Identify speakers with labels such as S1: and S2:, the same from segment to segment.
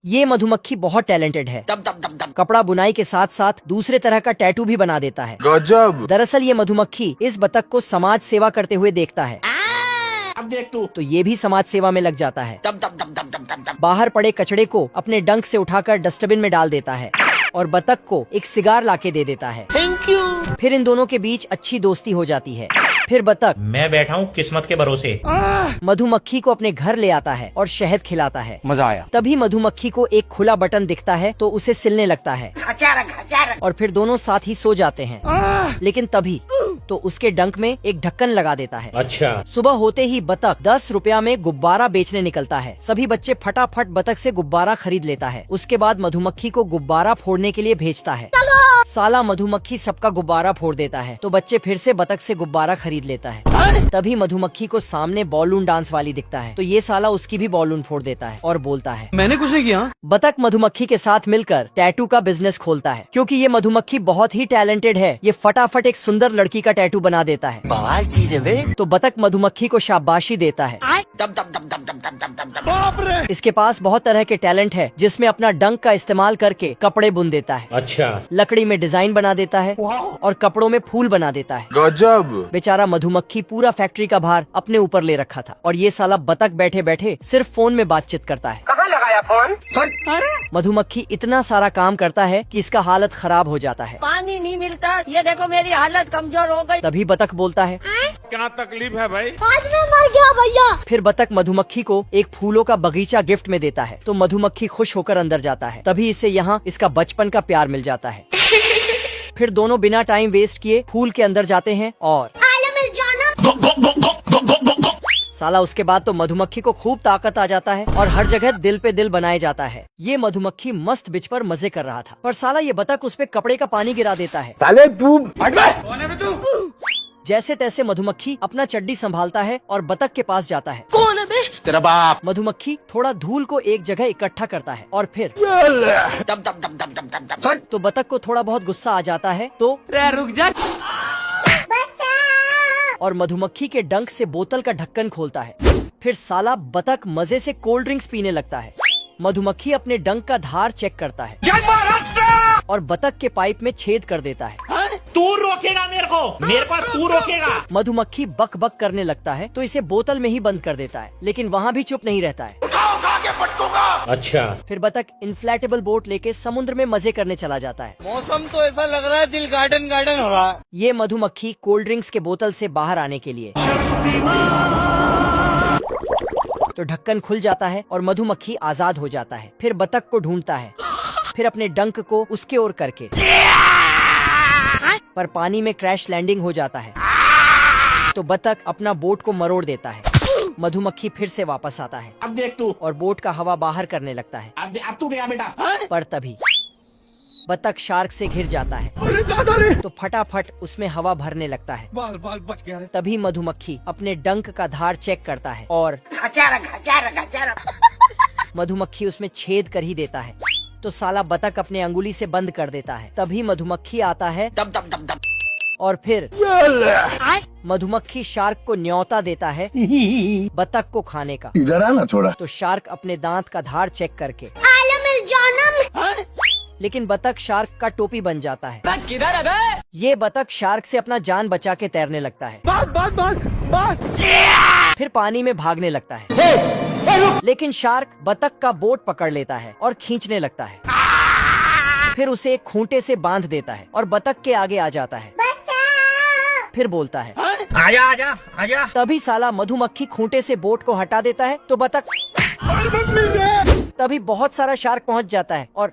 S1: ये मधुमक्खी बहुत टैलेंटेड है। कपड़ा बुनाई के साथ साथ दूसरे तरह का टैटू भी बना देता है।
S2: गजब।
S1: दरअसल ये मधुमक्खी इस बतख को समाज सेवा करते हुए देखता है।
S3: अब देख तू।
S1: तो ये भी समाज सेवा में लग जाता है। बाहर पड़े कचड़े को अपने डंक से उठाकर डस्टबिन में डाल देता है और बतख को एक सिगार लाके दे देता है।
S3: Thank you.
S1: फिर इन दोनों के बीच अच्छी दोस्ती हो जाती है। फिर बतख
S4: मैं बैठा हूँ किस्मत के भरोसे।
S1: मधुमक्खी को अपने घर ले आता है और शहद खिलाता है।
S2: मजा आया।
S1: तभी मधुमक्खी को एक खुला बटन दिखता है तो उसे सिलने लगता है और फिर दोनों साथ ही सो जाते हैं। लेकिन तभी तो उसके डंक में एक ढक्कन लगा देता है।
S4: अच्छा।
S1: सुबह होते ही बतख 10 रुपया में गुब्बारा बेचने निकलता है। सभी बच्चे फटाफट बतख से गुब्बारा खरीद लेता है। उसके बाद मधुमक्खी को गुब्बारा फोड़ने के लिए भेजता है। साला मधुमक्खी सबका गुब्बारा फोड़ देता है तो बच्चे फिर से बतख से गुब्बारा खरीद लेता है। तभी मधुमक्खी को सामने बॉलून डांस वाली दिखता है तो ये साला उसकी भी बॉलून फोड़ देता है और बोलता है
S2: मैंने कुछ नहीं किया।
S1: बतख मधुमक्खी के साथ मिलकर टैटू का बिजनेस खोलता है। क्योंकि ये मधुमक्खी बहुत ही टैलेंटेड है, ये फटाफट एक सुंदर लड़की का टैटू बना देता है।
S3: बवाल चीज है बे।
S1: तो बतख मधुमक्खी को शाबाशी देता है। इसके पास बहुत तरह के टैलेंट है जिसमें अपना डंक का इस्तेमाल करके कपड़े बुन देता है।
S4: अच्छा।
S1: लकड़ी में डिजाइन बना देता है और कपड़ों में फूल बना देता है।
S2: गजब।
S1: बेचारा मधुमक्खी पूरा फैक्ट्री का भार अपने ऊपर ले रखा था और ये साला बतख बैठे बैठे सिर्फ फोन में बातचीत करता है।
S3: कहाँ लगाया फोन?
S1: मधुमक्खी इतना सारा काम करता है कि इसका हालत खराब हो जाता है।
S5: पानी नहीं मिलता, ये देखो मेरी हालत कमजोर हो गई।
S1: तभी बतख बोलता है
S2: क्या तकलीफ है भाई?
S5: आज मैं मर गया भैया।
S1: फिर बतख मधुमक्खी को एक फूलों का बगीचा गिफ्ट में देता है तो मधुमक्खी खुश होकर अंदर जाता है। तभी इसे यहाँ इसका बचपन का प्यार मिल जाता है। फिर दोनों बिना टाइम वेस्ट किए फूल के अंदर जाते हैं और साला उसके बाद तो मधुमक्खी को खूब ताकत आ जाता है और हर जगह दिल पे दिल बनाया जाता है। ये मधुमक्खी मस्त बिच पर मजे कर रहा था पर साला ये बतख उस पे कपड़े का पानी गिरा देता है।
S2: साले तू
S1: जैसे तैसे मधुमक्खी अपना चड्डी संभालता है और बतख के पास जाता है।
S5: कौन है बे?
S2: तेरा बाप।
S1: मधुमक्खी थोड़ा धूल को एक जगह इकट्ठा करता है और फिर तो बतख को थोड़ा बहुत गुस्सा आ जाता है तो
S3: रुक जा।
S1: और मधुमक्खी के डंक से बोतल का ढक्कन खोलता है। फिर साला बतख मजे से कोल्ड ड्रिंक्स पीने लगता है। मधुमक्खी अपने डंक का धार चेक करता है और बतख के पाइप में छेद कर देता है।
S4: तू रोकेगा मेरे को तू रोकेगा।
S1: मधुमक्खी बक बक करने लगता है तो इसे बोतल में ही बंद कर देता है लेकिन वहाँ भी चुप नहीं रहता है।
S4: अच्छा।
S1: फिर बतख इन्फ्लेटेबल बोट लेके समुद्र में मजे करने चला जाता है।
S3: मौसम तो ऐसा लग रहा है दिल गार्डन गार्डन हो रहा है।
S1: ये मधुमक्खी कोल्ड ड्रिंक्स के बोतल से बाहर आने के लिए तो ढक्कन खुल जाता है और मधुमक्खी आजाद हो जाता है। फिर बतख को ढूंढता है फिर अपने डंक को उसके ओर करके पर पानी में क्रैश लैंडिंग हो जाता है तो बतख अपना बोट को मरोड़ देता है। मधुमक्खी फिर से वापस आता है
S3: अब देख तू।
S1: और बोट का हवा बाहर करने लगता है।
S3: अब तू गया बेटा।
S1: पर तभी बतख शार्क से घिर जाता है तो फटाफट उसमें हवा भरने लगता है।
S2: बाल बाल बच गया रे।
S1: तभी मधुमक्खी अपने डंक का धार चेक करता है और मधुमक्खी उसमें छेद कर ही देता है तो साला बतख अपने अंगुली से बंद कर देता है। तभी मधुमक्खी आता है और फिर मधुमक्खी शार्क को न्योता देता है बतख को खाने का।
S2: इधर आना थोड़ा।
S1: तो शार्क अपने दांत का धार चेक करके लेकिन बतख शार्क का टोपी बन जाता है।
S3: किधर है बे?
S1: ये बतख शार्क से अपना जान बचा के तैरने लगता है। फिर पानी में भागने लगता है लेकिन शार्क बतख का बोट पकड़ लेता है और खींचने लगता है। फिर उसे एक खूंटे से बांध देता है और बतख के आगे आ जाता है। फिर बोलता है
S4: आजा आजा आजा।
S1: तभी साला मधुमक्खी खूंटे से बोट को हटा देता है तो बतख तभी बहुत सारा शार्क पहुंच जाता है और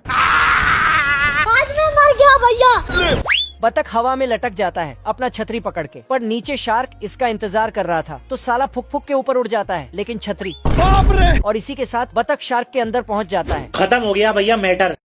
S5: आज मैं मर गया भैया।
S1: बतख हवा में लटक जाता है अपना छतरी पकड़ के पर नीचे शार्क इसका इंतजार कर रहा था तो साला फुक फुक के ऊपर उड़ जाता है लेकिन छतरी और इसी के साथ बतख शार्क के अंदर पहुंच जाता है।
S4: खत्म हो गया भैया मैटर।